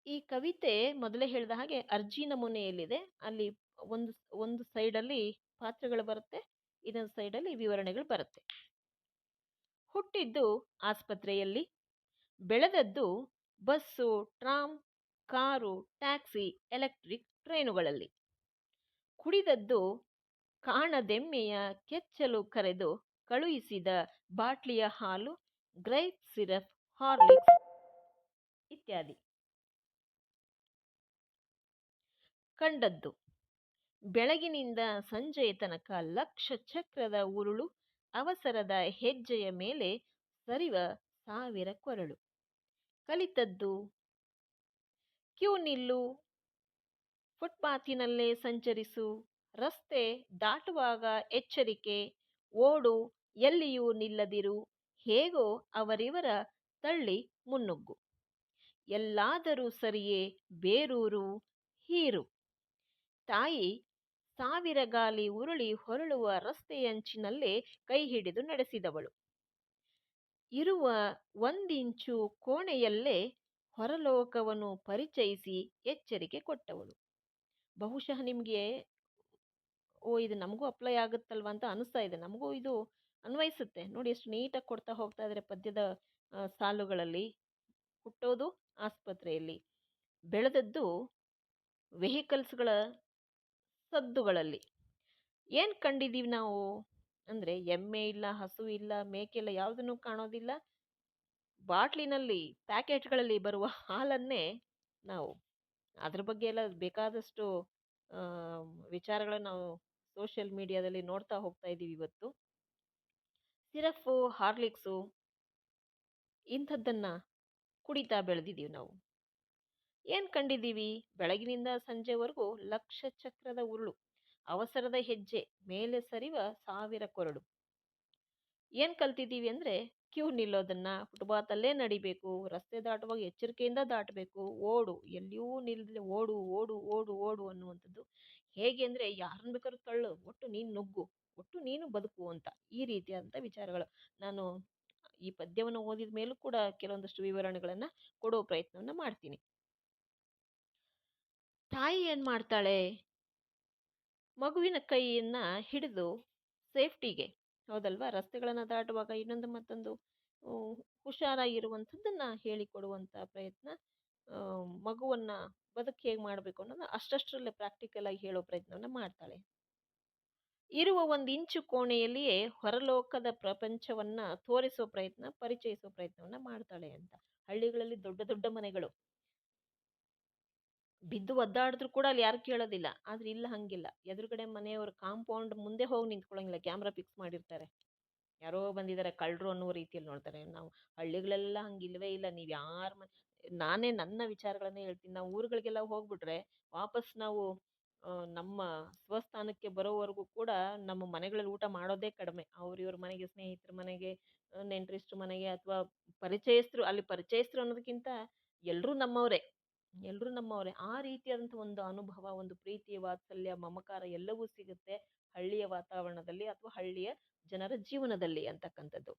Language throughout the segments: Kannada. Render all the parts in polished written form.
ಈ ಕವಿತೆ ಮೊದಲೇ ಹೇಳಿದ ಹಾಗೆ ಅರ್ಜಿ ನಮೂನೆಯಲ್ಲಿದೆ. ಅಲ್ಲಿ ಒಂದು ಒಂದು ಸೈಡಲ್ಲಿ ಪಾತ್ರಗಳು ಬರುತ್ತೆ, ಇನ್ನೊಂದು ಸೈಡಲ್ಲಿ ವಿವರಣೆಗಳು ಬರುತ್ತೆ. ಹುಟ್ಟಿದ್ದು ಆಸ್ಪತ್ರೆಯಲ್ಲಿ, ಬೆಳೆದದ್ದು bus, tram, car, taxi, electric ಟ್ರೈನುಗಳಲ್ಲಿ. ಕುಡಿದದ್ದು ಕಾಣದೆಮ್ಮೆಯ ಕೆಚ್ಚಲು ಕರೆದು ಕಳುಹಿಸಿದ ಬಾಟ್ಲಿಯ ಹಾಲು, ಗ್ರೈಪ್ ಸಿರಪ್, ಹಾರ್ಲಿಕ್ಸ್ ಇತ್ಯಾದಿ. ಕಂಡದ್ದು ಬೆಳಗಿನಿಂದ ಸಂಜೆಯ ತನಕ ಲಕ್ಷ ಚಕ್ರದ ಉರುಳು, ಅವಸರದ ಹೆಜ್ಜೆಯ ಮೇಲೆ ಸರಿವ ಸಾವಿರ ಕೊರಳು. ಕಲಿತದ್ದು ಕ್ಯೂ ನಿಲ್ಲು, ಫುಟ್ಪಾತಿನಲ್ಲೇ ಸಂಚರಿಸು, ರಸ್ತೆ ದಾಟುವಾಗ ಎಚ್ಚರಿಕೆ, ಓಡು ಎಲ್ಲಿಯೂ ನಿಲ್ಲದಿರು, ಹೇಗೋ ಅವರಿವರ ತಳ್ಳಿ ಮುನ್ನುಗ್ಗು. ಎಲ್ಲಾದರೂ ಸರಿಯೇ ಬೇರೂರು ಹೀರು. ತಾಯಿ ಸಾವಿರ ಗಾಲಿ ಉರುಳಿ ಹೊರಳುವ ರಸ್ತೆಯಂಚಿನಲ್ಲೇ ಕೈ ಹಿಡಿದು ನಡೆಸಿದವಳು. ಇರುವ ಒಂದಿಂಚು ಕೋಣೆಯಲ್ಲೇ ಹೊರಲೋಕವನ್ನು ಪರಿಚಯಿಸಿ ಎಚ್ಚರಿಕೆ ಕೊಟ್ಟವಳು. ಬಹುಶಃ ನಿಮಗೆ ಇದು ನಮಗೂ ಅಪ್ಲೈ ಆಗುತ್ತಲ್ವ ಅಂತ ಅನಿಸ್ತಾ ಇದೆ. ನಮಗೂ ಇದು ಅನ್ವಯಿಸುತ್ತೆ ನೋಡಿ, ಎಷ್ಟು ನೀಟಾಗಿ ಕೊಡ್ತಾ ಹೋಗ್ತಾ ಇದ್ದಾರೆ ಪದ್ಯದ ಸಾಲುಗಳಲ್ಲಿ. ಹುಟ್ಟೋದು ಆಸ್ಪತ್ರೆಯಲ್ಲಿ, ಬೆಳೆದದ್ದು ವೆಹಿಕಲ್ಸ್ಗಳ ಸದ್ದುಗಳಲ್ಲಿ. ಏನು ಕಂಡಿದ್ದೀವಿ ನಾವು ಅಂದರೆ, ಎಮ್ಮೆ ಇಲ್ಲ, ಹಸು ಇಲ್ಲ, ಮೇಕೆ ಇಲ್ಲ, ಯಾವುದನ್ನು ಕಾಣೋದಿಲ್ಲ. ಬಾಟ್ಲಿನಲ್ಲಿ ಪ್ಯಾಕೆಟ್ಗಳಲ್ಲಿ ಬರುವ ಹಾಲನ್ನೇ ನಾವು, ಅದ್ರ ಬಗ್ಗೆ ಎಲ್ಲ ಬೇಕಾದಷ್ಟು ವಿಚಾರಗಳನ್ನು ನಾವು ಸೋಷಿಯಲ್ ಮೀಡಿಯಾದಲ್ಲಿ ನೋಡ್ತಾ ಹೋಗ್ತಾ ಇದ್ದೀವಿ ಇವತ್ತು. ಸಿರಫು, ಹಾರ್ಲಿಕ್ಸು ಇಂಥದ್ದನ್ನು ಕುಡಿತಾ ಬೆಳೆದಿದ್ದೀವಿ ನಾವು. ಏನು ಕಂಡಿದ್ದೀವಿ? ಬೆಳಗಿನಿಂದ ಸಂಜೆವರೆಗೂ ಲಕ್ಷ ಚಕ್ರದ ಉರುಳು, ಅವಸರದ ಹೆಜ್ಜೆ, ಮೇಲೆ ಸರಿವ ಸಾವಿರ ಕೊರಡು. ಏನು ಕಲ್ತಿದ್ದೀವಿ ಅಂದರೆ, ಕ್ಯೂ ನಿಲ್ಲೋದನ್ನು, ಫುಟ್ಪಾತಲ್ಲೇ ನಡಿಬೇಕು, ರಸ್ತೆ ದಾಟುವಾಗ ಎಚ್ಚರಿಕೆಯಿಂದ ದಾಟಬೇಕು, ಓಡು ಎಲ್ಲಿಯೂ ನಿಲ್ಲದೆ ಓಡು ಓಡು ಓಡು ಓಡು ಅನ್ನುವಂಥದ್ದು. ಹೇಗೆ ಅಂದರೆ, ಯಾರನ್ನು ಬೇಕಾದ್ರೂ ತಳ್ಳು, ಒಟ್ಟು ನೀನು ನುಗ್ಗು, ಒಟ್ಟು ನೀನು ಬದುಕು ಅಂತ, ಈ ರೀತಿಯಾದಂಥ ವಿಚಾರಗಳು. ನಾನು ಈ ಪದ್ಯವನ್ನು ಓದಿದ ಮೇಲೂ ಕೂಡ ಕೆಲವೊಂದಷ್ಟು ವಿವರಣೆಗಳನ್ನು ಕೊಡೋ ಪ್ರಯತ್ನವನ್ನು ಮಾಡ್ತೀನಿ. ತಾಯಿ ಏನು ಮಾಡ್ತಾಳೆ? ಮಗುವಿನ ಕೈಯನ್ನು ಹಿಡಿದು ಸೇಫ್ಟಿಗೆ, ಹೌದಲ್ವಾ, ರಸ್ತೆಗಳನ್ನು ದಾಟುವಾಗ ಇನ್ನೊಂದು ಮತ್ತೊಂದು ಹುಷಾರಾಗಿರುವಂಥದ್ದನ್ನು ಹೇಳಿಕೊಡುವಂಥ ಪ್ರಯತ್ನ, ಮಗುವನ್ನು ಬದುಕು ಹೇಗೆ ಮಾಡಬೇಕು ಅನ್ನೋದು ಅಷ್ಟಷ್ಟರಲ್ಲೇ ಪ್ರಾಕ್ಟಿಕಲ್ ಆಗಿ ಹೇಳೋ ಪ್ರಯತ್ನವನ್ನು ಮಾಡ್ತಾಳೆ. ಇರುವ ಒಂದು ಇಂಚು ಕೋಣೆಯಲ್ಲಿಯೇ ಹೊರಲೋಕದ ಪ್ರಪಂಚವನ್ನು ತೋರಿಸೋ ಪ್ರಯತ್ನ, ಪರಿಚಯಿಸೋ ಪ್ರಯತ್ನವನ್ನು ಮಾಡ್ತಾಳೆ ಅಂತ. ಹಳ್ಳಿಗಳಲ್ಲಿ ದೊಡ್ಡ ದೊಡ್ಡ ಮನೆಗಳು, ಬಿದ್ದು ಒದ್ದಾಡಿದ್ರು ಕೂಡ ಅಲ್ಲಿ ಯಾರು ಕೇಳೋದಿಲ್ಲ. ಆದರೆ ಇಲ್ಲ, ಹಂಗಿಲ್ಲ. ಎದುರುಗಡೆ ಮನೆಯವರು ಕಾಂಪೌಂಡ್ ಮುಂದೆ ಹೋಗಿ ನಿಂತ್ಕೊಳ್ಳೋಂಗಿಲ್ಲ, ಕ್ಯಾಮ್ರಾ ಫಿಕ್ಸ್ ಮಾಡಿರ್ತಾರೆ. ಯಾರೋ ಬಂದಿದ್ದಾರೆ ಕಳ್ಳರು ಅನ್ನೋ ರೀತಿಯಲ್ಲಿ ನೋಡ್ತಾರೆ. ನಾವು ಹಳ್ಳಿಗಳೆಲ್ಲ ಹಂಗಿಲ್ವೇ ಇಲ್ಲ. ನೀವು ಯಾರ ನಾನೇ ನನ್ನ ವಿಚಾರಗಳನ್ನೇ ಹೇಳ್ತೀನಿ. ನಾವು ಊರುಗಳಿಗೆಲ್ಲ ಹೋಗ್ಬಿಟ್ರೆ ವಾಪಸ್ ನಾವು ನಮ್ಮ ಸ್ವಸ್ಥಾನಕ್ಕೆ ಬರೋವರೆಗೂ ಕೂಡ ನಮ್ಮ ಮನೆಗಳಲ್ಲಿ ಊಟ ಮಾಡೋದೇ ಕಡಿಮೆ. ಇವ್ರ ಮನೆಗೆ, ಸ್ನೇಹಿತರ ಮನೆಗೆ, ನೆಂಟರಿಷ್ಟ್ರ ಮನೆಗೆ, ಅಥವಾ ಪರಿಚಯಸ್ಥರು. ಅಲ್ಲಿ ಪರಿಚಯಸ್ಥರು ಅನ್ನೋದಕ್ಕಿಂತ ಎಲ್ಲರೂ ನಮ್ಮವರೇ, ಎಲ್ಲರೂ ನಮ್ಮವರೇ. ಆ ರೀತಿಯಾದಂಥ ಒಂದು ಅನುಭವ, ಒಂದು ಪ್ರೀತಿ, ವಾತ್ಸಲ್ಯ, ಮಮಕಾರ ಎಲ್ಲವೂ ಸಿಗುತ್ತೆ ಹಳ್ಳಿಯ ವಾತಾವರಣದಲ್ಲಿ ಅಥವಾ ಹಳ್ಳಿಯ ಜನರ ಜೀವನದಲ್ಲಿ ಅಂತಕ್ಕಂಥದ್ದು.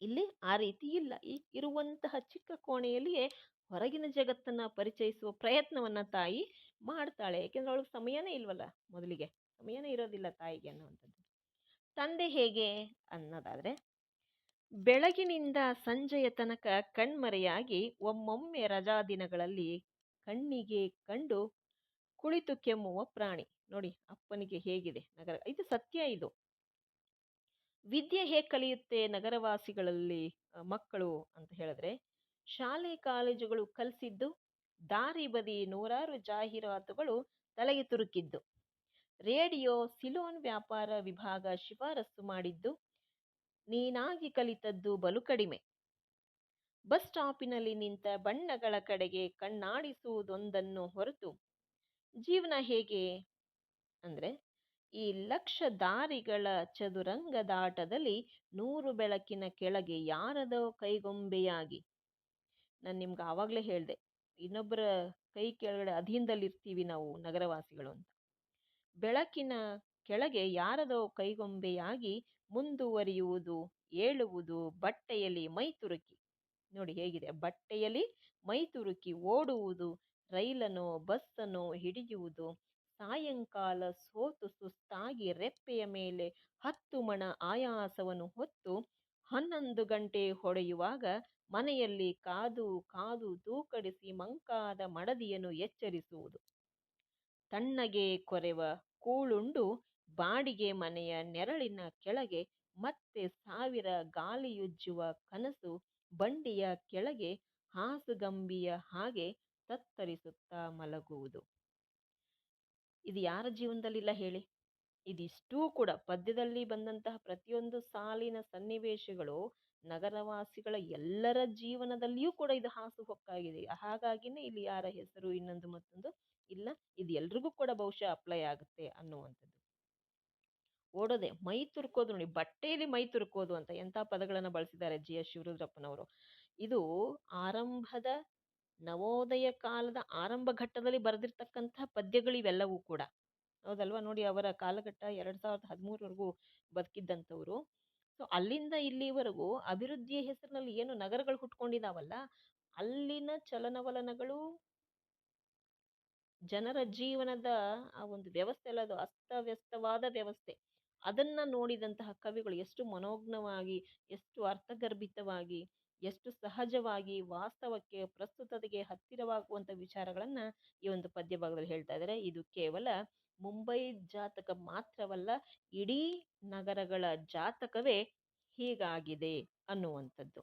ಇಲ್ಲಿ ಆ ರೀತಿ ಇಲ್ಲ. ಇರುವಂತಹ ಚಿಕ್ಕ ಕೋಣೆಯಲ್ಲಿಯೇ ಹೊರಗಿನ ಜಗತ್ತನ್ನು ಪರಿಚಯಿಸುವ ಪ್ರಯತ್ನವನ್ನು ತಾಯಿ ಮಾಡ್ತಾಳೆ. ಯಾಕೆಂದ್ರೆ ಅವಳಿಗೆ ಸಮಯನೇ ಇಲ್ವಲ್ಲ, ಮೊದಲಿಗೆ ಸಮಯನೇ ಇರೋದಿಲ್ಲ ತಾಯಿಗೆ ಅನ್ನುವಂಥದ್ದು. ತಂದೆ ಹೇಗೆ ಅನ್ನೋದಾದರೆ, ಬೆಳಗಿನಿಂದ ಸಂಜೆಯ ತನಕ ಕಣ್ಮರೆಯಾಗಿ ಒಮ್ಮೊಮ್ಮೆ ರಜಾ ದಿನಗಳಲ್ಲಿ ಕಣ್ಣಿಗೆ ಕಂಡು ಕುಳಿತು ಕೆಮ್ಮುವ ಪ್ರಾಣಿ. ನೋಡಿ ಅಪ್ಪನಿಗೆ ಹೇಗಿದೆ ನಗರ. ಇದು ಸತ್ಯ. ಇದು ವಿದ್ಯೆ ಹೇಗೆ ಕಲಿಯುತ್ತೆ ನಗರವಾಸಿಗಳಲ್ಲಿ ಮಕ್ಕಳು ಅಂತ ಹೇಳಿದ್ರೆ, ಶಾಲೆ ಕಾಲೇಜುಗಳು ಕಲಿಸಿದ್ದು, ದಾರಿ ಬದಿ ನೂರಾರು ಜಾಹೀರಾತುಗಳು ತಲೆಗೆ ತುರುಕಿದ್ದು, ರೇಡಿಯೋ ಸಿಲೋನ್ ವ್ಯಾಪಾರ ವಿಭಾಗ ಶಿಫಾರಸು ಮಾಡಿದ್ದು, ನೀನಾಗಿ ಕಲಿತದ್ದು ಬಲು ಕಡಿಮೆ. ಬಸ್ ಸ್ಟಾಪಿನಲ್ಲಿ ನಿಂತ ಬಣ್ಣಗಳ ಕಡೆಗೆ ಕಣ್ಣಾಡಿಸುವುದೊಂದನ್ನು ಹೊರತು ಜೀವನ ಹೇಗೆ ಅಂದರೆ, ಈ ಲಕ್ಷ ದಾರಿಗಳ ಚದುರಂಗದಾಟದಲ್ಲಿ 100 ಬೆಳಕಿನ ಕೆಳಗೆ ಯಾರದೋ ಕೈಗೊಂಬೆಯಾಗಿ. ನಾನು ನಿಮ್ಗೆ ಆವಾಗಲೇ ಹೇಳಿದೆ, ಇನ್ನೊಬ್ಬರ ಕೈ ಕೆಳಗಡೆ ಅಧೀನದಲ್ಲಿರ್ತೀವಿ ನಾವು ನಗರವಾಸಿಗಳು ಅಂತ. ಬೆಳಕಿನ ಕೆಳಗೆ ಯಾರದೋ ಕೈಗೊಂಬೆಯಾಗಿ ಮುಂದುವರಿಯುವುದು, ಏಳುವುದು, ಬಟ್ಟೆಯಲ್ಲಿ ಮೈ ತುರುಕಿ. ನೋಡಿ ಹೇಗಿದೆ, ಬಟ್ಟೆಯಲ್ಲಿ ಮೈತುರುಕಿ ಓಡುವುದು, ರೈಲನೋ ಬಸ್ಸನೋ ಹಿಡಿಯುವುದು, ಸಾಯಂಕಾಲ ಸೋತು ಸುಸ್ತಾಗಿ ರೆಪ್ಪೆಯ ಮೇಲೆ 10 ಮಣ ಆಯಾಸವನ್ನು ಹೊತ್ತು 11 ಗಂಟೆ ಹೊಡೆಯುವಾಗ ಮನೆಯಲ್ಲಿ ಕಾದು ಕಾದು ತೂಕಡಿಸಿ ಮಂಕಾದ ಮಡದಿಯನ್ನು ಎಚ್ಚರಿಸುವುದು. ತಣ್ಣಗೆ ಕೊರೆವ ಕೂಳುಂಡು ಬಾಡಿಗೆ ಮನೆಯ ನೆರಳಿನ ಕೆಳಗೆ ಮತ್ತೆ 1000 ಗಾಳಿಯುಜ್ಜುವ ಕನಸು ಬಂಡಿಯ ಕೆಳಗೆ ಹಾಸುಗಂಬಿಯ ಹಾಗೆ ತತ್ತರಿಸುತ್ತಾ ಮಲಗುವುದು. ಇದು ಯಾರ ಜೀವನದಲ್ಲಿಲ್ಲ ಹೇಳಿ? ಇದಿಷ್ಟೂ ಕೂಡ ಪದ್ಯದಲ್ಲಿ ಬಂದಂತಹ ಪ್ರತಿಯೊಂದು ಸಾಲಿನ ಸನ್ನಿವೇಶಗಳು ನಗರವಾಸಿಗಳ ಎಲ್ಲರ ಜೀವನದಲ್ಲಿಯೂ ಕೂಡ ಇದು ಹಾಸುಹೊಕ್ಕಾಗಿದೆ. ಹಾಗಾಗಿನೇ ಇಲ್ಲಿ ಯಾರ ಹೆಸರು ಇನ್ನೊಂದು ಮತ್ತೊಂದು ಇಲ್ಲ. ಇದು ಎಲ್ರಿಗೂ ಕೂಡ ಬಹುಶಃ ಅಪ್ಲೈ ಆಗುತ್ತೆ ಅನ್ನುವಂಥದ್ದು. ಓಡೋದೆ ಮೈ ತುರ್ಕೋದು ನೋಡಿ, ಬಟ್ಟೆಯಲ್ಲಿ ಮೈ ತುರ್ಕೋದು ಅಂತ ಎಂಥ ಪದಗಳನ್ನು ಬಳಸಿದ್ದಾರೆ GS ಶಿವರುದ್ರಪ್ಪನವರು. ಇದು ಆರಂಭದ ನವೋದಯ ಕಾಲದ ಆರಂಭ ಘಟ್ಟದಲ್ಲಿ ಬರೆದಿರ್ತಕ್ಕಂಥ ಪದ್ಯಗಳಿವೆಲ್ಲವೂ ಕೂಡ. ಹೌದಲ್ವಾ? ನೋಡಿ, ಅವರ ಕಾಲಘಟ್ಟ 2013ವರೆಗೂ ಬದುಕಿದ್ದಂಥವ್ರು. ಸೊ ಅಲ್ಲಿಂದ ಇಲ್ಲಿವರೆಗೂ ಅಭಿವೃದ್ಧಿಯ ಹೆಸರಿನಲ್ಲಿ ಏನು ನಗರಗಳು ಹುಟ್ಕೊಂಡಿದಾವಲ್ಲ, ಅಲ್ಲಿನ ಚಲನವಲನಗಳು, ಜನರ ಜೀವನದ ಆ ಒಂದು ವ್ಯವಸ್ಥೆ ಅಲ್ಲ, ಅದು ಅಸ್ತವ್ಯಸ್ತವಾದ ವ್ಯವಸ್ಥೆ. ಅದನ್ನ ನೋಡಿದಂತಹ ಕವಿಗಳು ಎಷ್ಟು ಮನೋಜ್ಞವಾಗಿ, ಎಷ್ಟು ಅರ್ಥಗರ್ಭಿತವಾಗಿ, ಎಷ್ಟು ಸಹಜವಾಗಿ ವಾಸ್ತವಕ್ಕೆ ಪ್ರಸ್ತುತತೆಗೆ ಹತ್ತಿರವಾಗುವಂಥ ವಿಚಾರಗಳನ್ನ ಈ ಒಂದು ಪದ್ಯ ಭಾಗದಲ್ಲಿ ಹೇಳ್ತಾ ಇದ್ದಾರೆ. ಇದು ಕೇವಲ ಮುಂಬೈ ಜಾತಕ ಮಾತ್ರವಲ್ಲ, ಇಡೀ ನಗರಗಳ ಜಾತಕವೇ ಹೀಗಾಗಿದೆ ಅನ್ನುವಂಥದ್ದು.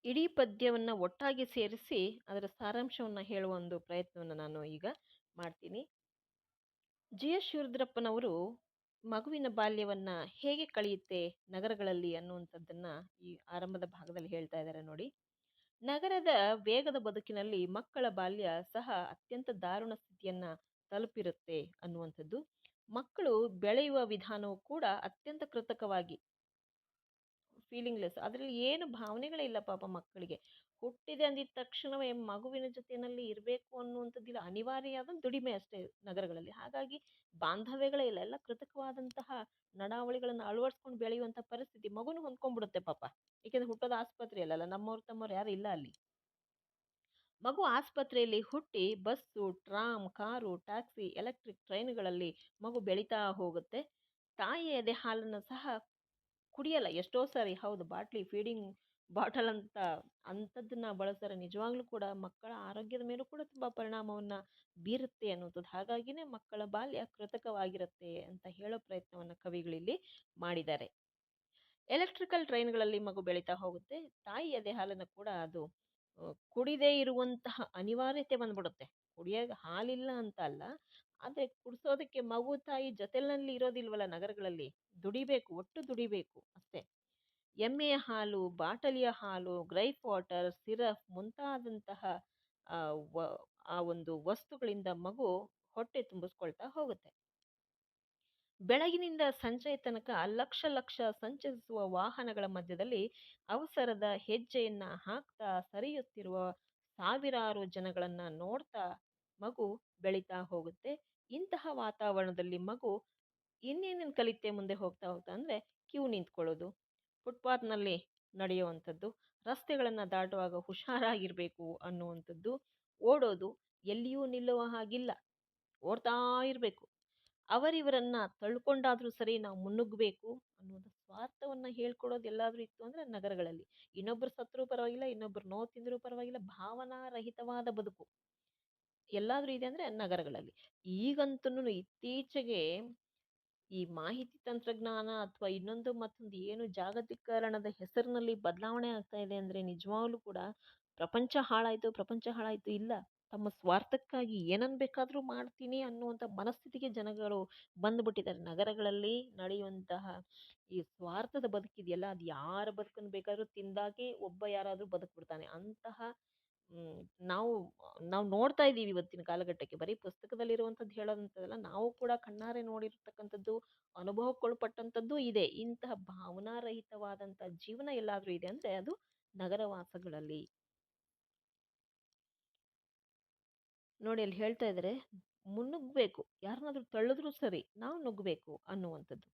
ಇಡೀ ಪದ್ಯವನ್ನ ಒಟ್ಟಾಗಿ ಸೇರಿಸಿ ಅದರ ಸಾರಾಂಶವನ್ನ ಹೇಳುವ ಒಂದು ಪ್ರಯತ್ನವನ್ನು ನಾನು ಈಗ ಮಾಡ್ತೀನಿ. GS ಶಿವರುದ್ರಪ್ಪನವರು ಮಗುವಿನ ಬಾಲ್ಯವನ್ನ ಹೇಗೆ ಕಳೆಯುತ್ತೆ ನಗರಗಳಲ್ಲಿ ಅನ್ನುವಂಥದ್ದನ್ನ ಈ ಆರಂಭದ ಭಾಗದಲ್ಲಿ ಹೇಳ್ತಾ ಇದ್ದಾರೆ ನೋಡಿ. ನಗರದ ವೇಗದ ಬದುಕಿನಲ್ಲಿ ಮಕ್ಕಳ ಬಾಲ್ಯ ಸಹ ಅತ್ಯಂತ ದಾರುಣ ಸ್ಥಿತಿಯನ್ನ ತಲುಪಿರುತ್ತೆ ಅನ್ನುವಂಥದ್ದು. ಮಕ್ಕಳು ಬೆಳೆಯುವ ವಿಧಾನವು ಕೂಡ ಅತ್ಯಂತ ಕೃತಕವಾಗಿ, ಫೀಲಿಂಗ್ಲೆಸ್, ಅದರಲ್ಲಿ ಏನು ಭಾವನೆಗಳೇ ಇಲ್ಲ ಪಾಪ ಮಕ್ಕಳಿಗೆ. ಹುಟ್ಟಿದೆ ಅಂದಿದ ತಕ್ಷಣವೇ ಮಗುವಿನ ಜೊತೆಯಲ್ಲಿ ಇರಬೇಕು ಅನ್ನುವಂಥದ್ದಿಲ್ಲ, ಅನಿವಾರ್ಯವಾದ ದುಡಿಮೆ ಅಷ್ಟೇ ನಗರಗಳಲ್ಲಿ. ಹಾಗಾಗಿ ಬಾಂಧವ್ಯಗಳೇ ಇಲ್ಲ, ಎಲ್ಲ ಕೃತಕವಾದಂತಹ ನಡಾವಳಿಗಳನ್ನು ಅಳವಡಿಸ್ಕೊಂಡು ಬೆಳೆಯುವಂಥ ಪರಿಸ್ಥಿತಿ. ಮಗುನು ಹೊಂದ್ಕೊಂಡ್ಬಿಡುತ್ತೆ ಪಾಪ, ಏಕೆಂದ್ರೆ ಹುಟ್ಟೋದು ಆಸ್ಪತ್ರೆಯಲ್ಲ, ನಮ್ಮವ್ರು ತಮ್ಮವ್ರು ಯಾರು ಇಲ್ಲ ಅಲ್ಲಿ. ಮಗು ಆಸ್ಪತ್ರೆಯಲ್ಲಿ ಹುಟ್ಟಿ bus, tram, car, taxi, electric ಟ್ರೈನ್ಗಳಲ್ಲಿ ಮಗು ಬೆಳೀತಾ ಹೋಗುತ್ತೆ. ತಾಯಿ ಎದೆ ಹಾಲನ್ನು ಸಹ ಕುಡಿಯಲ್ಲ ಎಷ್ಟೋ ಸಾರಿ. ಹೌದು, ಬಾಟ್ಲಿ, ಫೀಡಿಂಗ್ ಬಾಟಲ್ ಅಂತ ಅಂಥದ್ದನ್ನ ಬಳಸ್ತಾರೆ. ನಿಜವಾಗ್ಲೂ ಕೂಡ ಮಕ್ಕಳ ಆರೋಗ್ಯದ ಮೇಲೂ ಕೂಡ ತುಂಬಾ ಪರಿಣಾಮವನ್ನ ಬೀರುತ್ತೆ ಅನ್ನುವಂಥದ್ದು. ಹಾಗಾಗಿನೇ ಮಕ್ಕಳ ಬಾಲ್ಯ ಕೃತಕವಾಗಿರುತ್ತೆ ಅಂತ ಹೇಳೋ ಪ್ರಯತ್ನವನ್ನ ಕವಿಗಳಿಲ್ಲಿ ಮಾಡಿದ್ದಾರೆ. ಎಲೆಕ್ಟ್ರಿಕಲ್ ಟ್ರೈನ್ಗಳಲ್ಲಿ ಮಗು ಬೆಳೀತಾ ಹೋಗುತ್ತೆ. ತಾಯಿ ಎದೆ ಹಾಲನ್ನು ಕೂಡ ಅದು ಕುಡಿದೇ ಇರುವಂತಹ ಅನಿವಾರ್ಯತೆ ಬಂದ್ಬಿಡುತ್ತೆ. ಕುಡಿಯೋಕೆ ಹಾಲಿಲ್ಲ ಅಂತ ಅಲ್ಲ, ಆದರೆ ಕುಡಿಸೋದಕ್ಕೆ ಮಗು ತಾಯಿ ಜೊತೆಯಲ್ಲಿ ಇರೋದಿಲ್ವಲ್ಲ ನಗರಗಳಲ್ಲಿ. ದುಡಿಬೇಕು, ಒಟ್ಟು ದುಡಿಬೇಕು ಅಷ್ಟೇ. ಎಮ್ಮೆಯ ಹಾಲು, ಬಾಟಲಿಯ ಹಾಲು, ಗ್ರೈಪ್ ವಾಟರ್, ಸಿರಪ್ ಮುಂತಾದಂತಹ ಆ ಒಂದು ವಸ್ತುಗಳಿಂದ ಮಗು ಹೊಟ್ಟೆ ತುಂಬಿಸ್ಕೊಳ್ತಾ ಹೋಗುತ್ತೆ. ಬೆಳಗಿನಿಂದ ಸಂಜೆಯ ತನಕ ಲಕ್ಷ ಲಕ್ಷ ಸಂಚರಿಸುವ ವಾಹನಗಳ ಮಧ್ಯದಲ್ಲಿ ಅವಸರದ ಹೆಜ್ಜೆಯನ್ನ ಹಾಕ್ತಾ ಸರಿಯುತ್ತಿರುವ ಸಾವಿರಾರು ಜನಗಳನ್ನ ನೋಡ್ತಾ ಮಗು ಬೆಳೀತಾ ಹೋಗುತ್ತೆ. ಇಂತಹ ವಾತಾವರಣದಲ್ಲಿ ಮಗು ಇನ್ನೇನೇನು ಕಲಿತೆ ಮುಂದೆ ಹೋಗ್ತಾ ಹೋಗ್ತಾ ಅಂದ್ರೆ ಕ್ಯೂ ನಿಂತ್ಕೊಳ್ಳೋದು, ಫುಟ್ಪಾತ್ನಲ್ಲಿ ನಡೆಯುವಂಥದ್ದು, ರಸ್ತೆಗಳನ್ನು ದಾಟುವಾಗ ಹುಷಾರಾಗಿರ್ಬೇಕು ಅನ್ನುವಂಥದ್ದು, ಓಡೋದು, ಎಲ್ಲಿಯೂ ನಿಲ್ಲುವ ಹಾಗಿಲ್ಲ, ಓಡ್ತಾ ಇರಬೇಕು, ಅವರಿವರನ್ನ ತಳ್ಕೊಂಡಾದ್ರೂ ಸರಿ ನಾವು ಮುನ್ನುಗ್ಗಬೇಕು ಅನ್ನೋದು ಸ್ವಾರ್ಥವನ್ನ ಹೇಳ್ಕೊಡೋದು ಎಲ್ಲಾದ್ರೂ ಇತ್ತು ಅಂದ್ರೆ ನಗರಗಳಲ್ಲಿ. ಇನ್ನೊಬ್ರು ಸತ್ರೂ ಪರವಾಗಿಲ್ಲ, ಇನ್ನೊಬ್ರು ನೋವು ತಿಂದ್ರೂ ಪರವಾಗಿಲ್ಲ, ಭಾವನಾರಹಿತವಾದ ಬದುಕು ಎಲ್ಲಾದ್ರೂ ಇದೆ ಅಂದ್ರೆ ನಗರಗಳಲ್ಲಿ. ಈಗಂತೂ ಇತ್ತೀಚೆಗೆ ಈ ಮಾಹಿತಿ ತಂತ್ರಜ್ಞಾನ ಅಥವಾ ಇನ್ನೊಂದು ಮತ್ತೊಂದು ಏನು ಜಾಗತೀಕರಣದ ಹೆಸರಿನಲ್ಲಿ ಬದಲಾವಣೆ ಆಗ್ತಾ ಇದೆ ಅಂದ್ರೆ ನಿಜವಾಗ್ಲೂ ಕೂಡ ಪ್ರಪಂಚ ಹಾಳಾಯ್ತು ಇಲ್ಲ, ತಮ್ಮ ಸ್ವಾರ್ಥಕ್ಕಾಗಿ ಏನನ್ ಬೇಕಾದ್ರೂ ಮಾಡ್ತೀನಿ ಅನ್ನುವಂಥ ಮನಸ್ಥಿತಿಗೆ ಜನಗಳು ಬಂದ್ಬಿಟ್ಟಿದ್ದಾರೆ. ನಗರಗಳಲ್ಲಿ ನಡೆಯುವಂತಹ ಈ ಸ್ವಾರ್ಥದ ಬದುಕಿದೆಯಲ್ಲ, ಅದು ಯಾರ ಬದುಕನ್ನು ಬೇಕಾದ್ರೂ ತಿಂದಾಗೆ ಒಬ್ಬ ಯಾರಾದ್ರೂ ಬದುಕ್ಬಿಡ್ತಾನೆ ಅಂತಹ ನಾವು ನಾವು ನೋಡ್ತಾ ಇದ್ದೀವಿ ಇವತ್ತಿನ ಕಾಲಘಟ್ಟಕ್ಕೆ. ಬರೀ ಪುಸ್ತಕದಲ್ಲಿರುವಂಥದ್ದು ಹೇಳೋದಂಥದ್ದಲ್ಲ, ನಾವು ಕೂಡ ಕಣ್ಣಾರೆ ನೋಡಿರ್ತಕ್ಕಂಥದ್ದು, ಅನುಭವಕ್ಕೊಳಪಟ್ಟಂಥದ್ದು ಇದೆ. ಇಂತಹ ಭಾವನಾರಹಿತವಾದಂಥ ಜೀವನ ಎಲ್ಲಾದ್ರೂ ಇದೆ ಅಂದ್ರೆ ಅದು ನಗರವಾಸಗಳಲ್ಲಿ. ನೋಡಿ, ಅಲ್ಲಿ ಹೇಳ್ತಾ ಇದ್ದಾರೆ, ಮುನ್ನುಗ್ಬೇಕು, ಯಾರನ್ನಾದ್ರೂ ತಳ್ಳಿದ್ರೂ ಸರಿ ನಾವು ನುಗ್ಗಬೇಕು ಅನ್ನುವಂಥದ್ದು.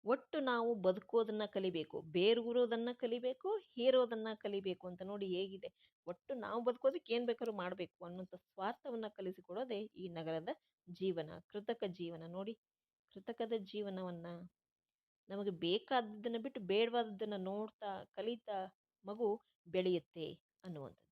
ಒಟ್ಟು ನಾವು ಬದುಕೋದನ್ನ ಕಲಿಬೇಕು, ಬೇರೂರೋದನ್ನ ಕಲಿಬೇಕು, ಹೇರೋದನ್ನ ಕಲಿಬೇಕು ಅಂತ ನೋಡಿ ಹೇಗಿದೆ. ಒಟ್ಟು ನಾವು ಬದುಕೋದಕ್ಕೆ ಏನು ಬೇಕಾದ್ರೂ ಮಾಡಬೇಕು ಅನ್ನೋಂಥ ಸ್ವಾರ್ಥವನ್ನ ಕಲಿಸಿಕೊಡೋದೇ ಈ ನಗರದ ಜೀವನ, ಕೃತಕ ಜೀವನ. ನೋಡಿ, ಕೃತಕದ ಜೀವನವನ್ನ ನಮಗೆ ಬೇಕಾದದ್ದನ್ನ ಬಿಟ್ಟು ಬೇಡವಾದದ್ದನ್ನ ನೋಡ್ತಾ ಕಲಿತಾ ಮಗು ಬೆಳೆಯುತ್ತೆ ಅನ್ನುವಂಥದ್ದು.